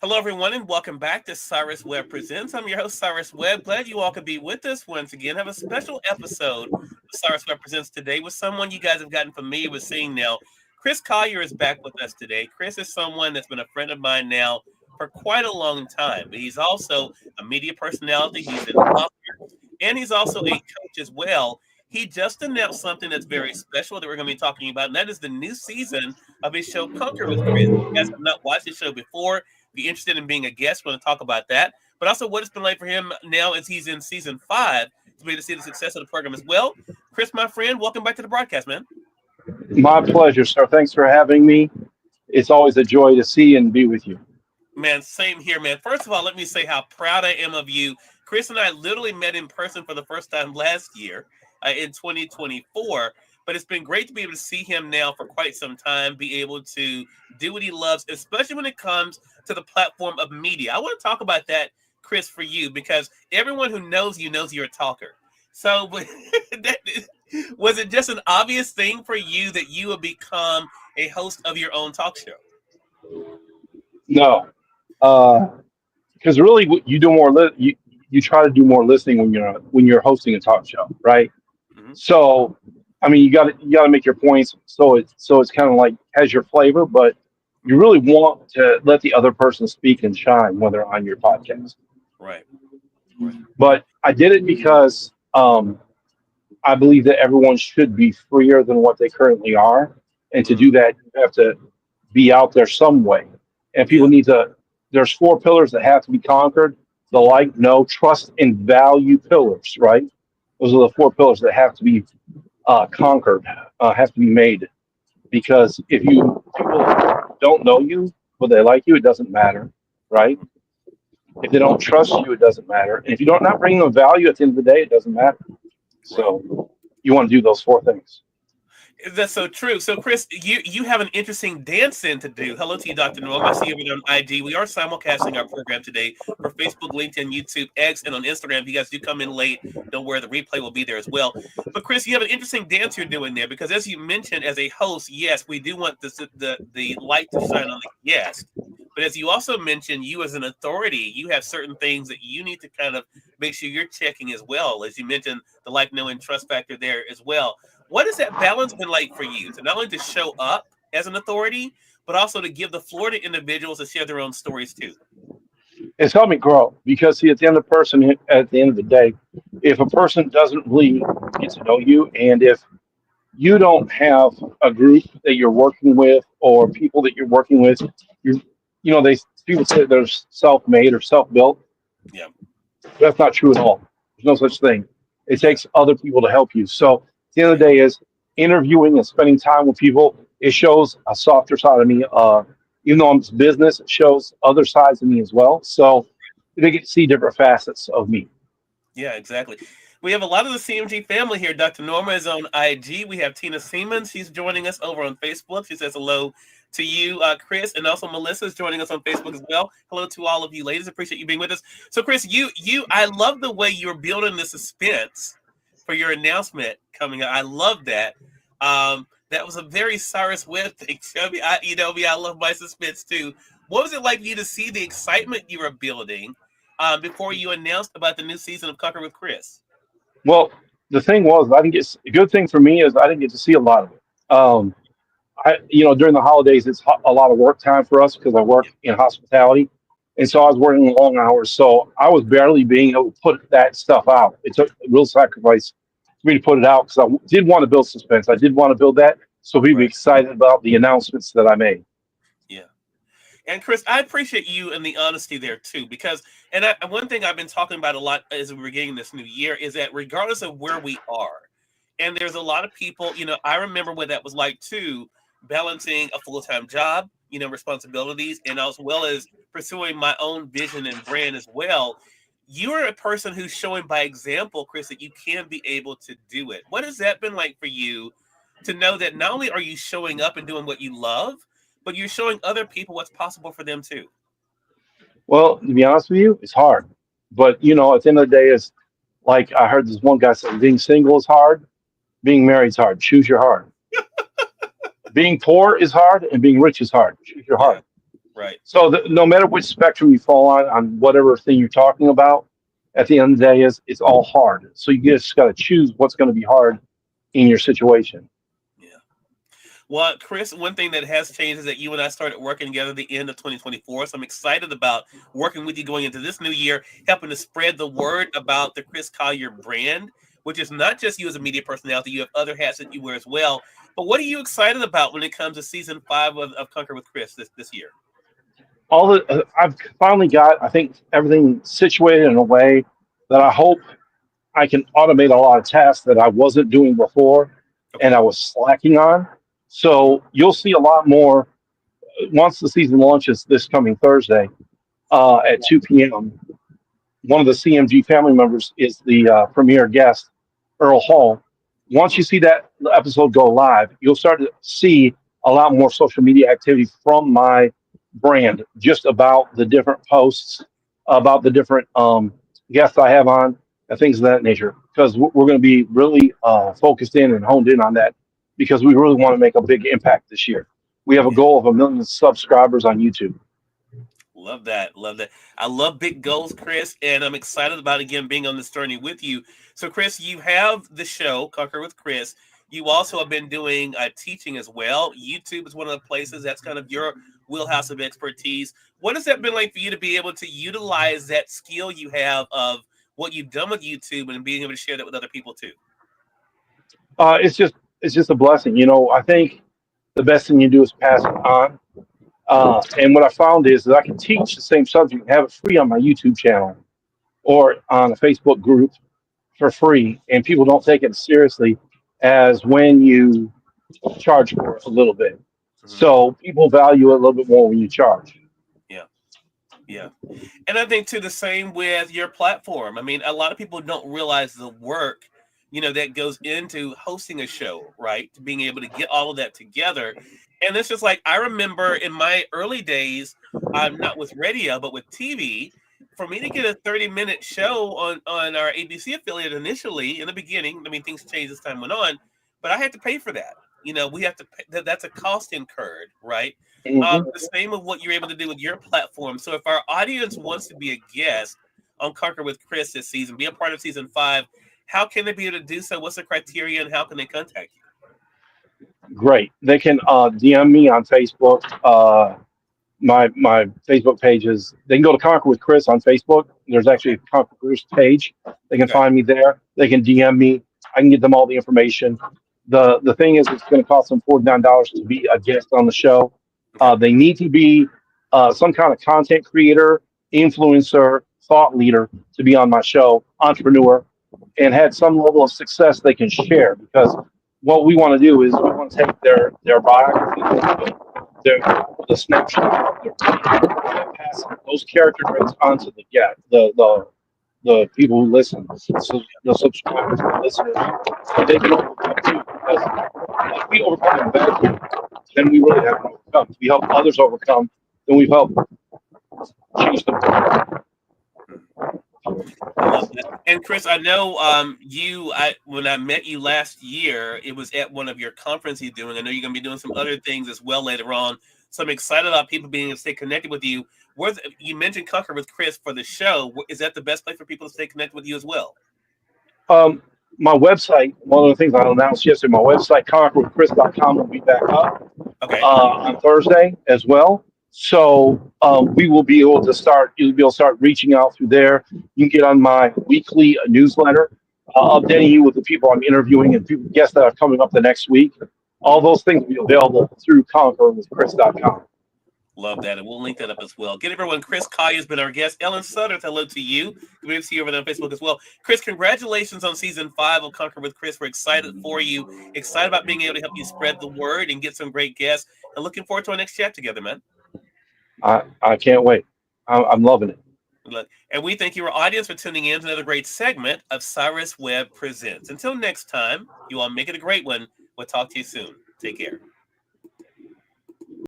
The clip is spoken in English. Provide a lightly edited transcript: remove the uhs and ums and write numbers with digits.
Hello, everyone, and welcome back to Cyrus Webb Presents. I'm your host, Cyrus Webb. Glad you all could be with us once again. Have a special episode of Cyrus Webb Presents today with someone you guys have gotten familiar with seeing now. Chris Collier is back with us today. Chris is someone that's been a friend of mine now for quite a long time. But he's also a media personality. He's an author, and he's also a coach as well. He just announced something that's very special that we're going to be talking about, and that is the new season of his show, Conquer with Chris. If you guys have not watched his show before, be interested in being a guest, we're going to talk about that. But also what it's been like for him now as he's in season 5 to be able to see the success of the program as well. Chris, my friend, welcome back to the broadcast, man. My pleasure, sir. Thanks for having me. It's always a joy to see and be with you. Man, same here, man. First of all, let me say how proud I am of you. Chris and I literally met in person for the first time last year in 2024. But it's been great to be able to see him now for quite some time, be able to do what he loves, especially when it comes to the platform of media. I want to talk about that, Chris, for you, because everyone who knows you knows you're a talker. So was it just an obvious thing for you that you would become a host of your own talk show? No, because really, you do more. You try to do more listening when you're hosting a talk show, right? Hmm. So, I mean, you got to make your points. So it's kind of like has your flavor, but you really want to let the other person speak and shine when they're on your podcast. Right, right. But I did it because I believe that everyone should be freer than what they currently are, and to Mm, do that, you have to be out there some way. And people yeah, need to, there's 4 pillars that have to be conquered: the like, know, trust, and value pillars, right? Those are the 4 pillars that have to be conquered, have to be made. Because if people don't know you, but they like you, it doesn't matter, right? If they don't trust you, it doesn't matter. And if you don't not bring them value at the end of the day, it doesn't matter. right. So you want to do those 4 things. That's so true. So, Chris, you have an interesting dance in to do. Hello to you, Dr. Norm. I see you over there on IG. We are simulcasting our program today for Facebook, LinkedIn, YouTube, X, and on Instagram. If you guys do come in late, don't worry, the replay will be there as well. But, Chris, you have an interesting dance you're doing there because, as you mentioned, as a host, yes, we do want the light to shine on the guest. But as you also mentioned, you as an authority, you have certain things that you need to kind of make sure you're checking as well. As you mentioned, the like, know, and trust factor there as well. What has that balance been like for you to not only to show up as an authority, but also to give the floor to individuals to share their own stories too? It's helped me grow because see, at the end of the day, if a person doesn't really get to know you, and if you don't have a group that you're working with or people that you're working with, you they people say they're self-made or self-built. Yeah, That's not true at all. There's no such thing. It yeah, takes other people to help you. So at the end of yeah. the day is interviewing and spending time with people. It shows a softer side of me. Even though I'm business, it shows other sides of me as well. So they get to see different facets of me. Yeah, exactly. We have a lot of the CMG family here. Dr. Norma is on IG. We have Tina Siemens. She's joining us over on Facebook. She says hello to you, Chris, and also Melissa is joining us on Facebook as well. Hello to all of you, ladies. Appreciate you being with us. So, Chris, I love the way you're building the suspense for your announcement coming up. I love that. That was a very Cyrus Webb thing. Shelby, I love my suspense too. What was it like for you to see the excitement you were building before you announced about the new season of Conquer with Chris? Well, the thing was, I didn't get a good thing for me is I didn't get to see a lot of it. During the holidays, it's a lot of work time for us because I work Yeah, in hospitality. And so I was working long hours. So I was barely being able to put that stuff out. It took a real sacrifice for me to put it out because I did want to build suspense. I did want to build that so people be right. excited about the announcements that I made. Yeah. And Chris, I appreciate you and the honesty there too, because one thing I've been talking about a lot as we're getting this new year is that regardless of where we are, and there's a lot of people, I remember what that was like too, balancing a full-time job, responsibilities, and as well as pursuing my own vision and brand as well. You're a person who's showing by example, Chris, that you can be able to do it. What has that been like for you to know that not only are you showing up and doing what you love, but you're showing other people what's possible for them too? Well, to be honest with you, it's hard. But, at the end of the day, it's like I heard this one guy say being single is hard, being married is hard. Choose your heart. Being poor is hard, and being rich is hard. Choose your Yeah, heart. Right. So no matter which spectrum you fall on whatever thing you're talking about, at the end of the day, is it's all hard. So you just got to choose what's going to be hard in your situation. Yeah. Well, Chris, one thing that has changed is that you and I started working together at the end of 2024. So I'm excited about working with you going into this new year, helping to spread the word about the Chris Collier brand, which is not just you as a media personality. You have other hats that you wear as well. But what are you excited about when it comes to season 5 of Conquer with Chris this year? I've finally got, I think, everything situated in a way that I hope I can automate a lot of tasks that I wasn't doing before and Okay. I was slacking on. So you'll see a lot more once the season launches this coming Thursday at 2 p.m. One of the CMG family members is the premier guest, Earl Hall. Once you see that episode go live, you'll start to see a lot more social media activity from my brand, just about the different posts, about the different guests I have on, and things of that nature. Because we're going to be really focused in and honed in on that because we really want to make a big impact this year. We have a Yeah. goal of 1 million subscribers on YouTube. Love that. Love that. I love big goals, Chris, and I'm excited about again being on this journey with you. So, Chris, you have the show Conquer with Chris. You also have been doing teaching as well. YouTube is one of the places that's kind of your wheelhouse of expertise. What has that been like for you to be able to utilize that skill you have of what you've done with YouTube and being able to share that with other people too? It's just a blessing. I think the best thing you do is pass it on. And what I found is that I can teach the same subject and have it free on my YouTube channel or on a Facebook group for free, and people don't take it seriously as when you charge for it a little bit. Mhm. So people value it a little bit more when you charge. Yeah. Yeah. And I think too the same with your platform. I mean, a lot of people don't realize the work, that goes into hosting a show, right? To being able to get all of that together. And it's just like I remember in my early days, not with radio, but with TV, for me to get a 30-minute show on our ABC affiliate initially in the beginning, I mean things changed as time went on, but I had to pay for that. We have to pay, that's a cost incurred, right? Mhm. The same of what you're able to do with your platform. So if our audience wants to be a guest on Conquer with Chris this season, be a part of season 5, how can they be able to do so? What's the criteria and how can they contact you? Great. They can DM me on Facebook. My Facebook page is. They can go to Conquer with Chris on Facebook. There's actually Okay. a Conquer with Chris page. They can Okay. find me there. They can DM me. I can get them all the information. The thing is, it's going to cost them $49 to be a guest on the show. Okay. They need to be some kind of content creator, influencer, thought leader to be on my show, entrepreneur, and had some level of success they can share. Because what we want to do is we want to take their biography, their the snapshot of their and pass those character traits onto the people who listen, so the subscribers, the listeners, so they can overcome too. Because if we overcome adversity, then we really have overcome. If we help others overcome, then we've helped change the world. I love that. And Chris, I know when I met you last year, it was at one of your conferences you're doing. I know you're going to be doing some other things as well later on. So I'm excited about people being able to stay connected with you. You mentioned Conquer with Chris for the show. Is that the best place for people to stay connected with you as well? Um, my website, one of the things I announced yesterday, my website, conquerwithchris.com, will be back up Okay. on Thursday as well. So we will be able to start. You'll be able to start reaching out through there. You can get on my weekly newsletter, updating you with the people I'm interviewing and people guests that are coming up the next week. All Mhm. those things will be available through conquerwithchris.com. Love that. And we'll link that up as well. Get everyone. Chris Collier has been our guest. Ellen Sutter, hello to you. Good to see you over there on Facebook as well. Chris, congratulations on season 5 of Conquer with Chris. We're excited for you. Excited about being able to help you spread the word and get some great guests. And looking forward to our next chat together, man. I can't wait. I'm loving it. And we thank your audience for tuning in to another great segment of Cyrus Webb Presents. Until next time, you all make it a great one. We'll talk to you soon. Take care.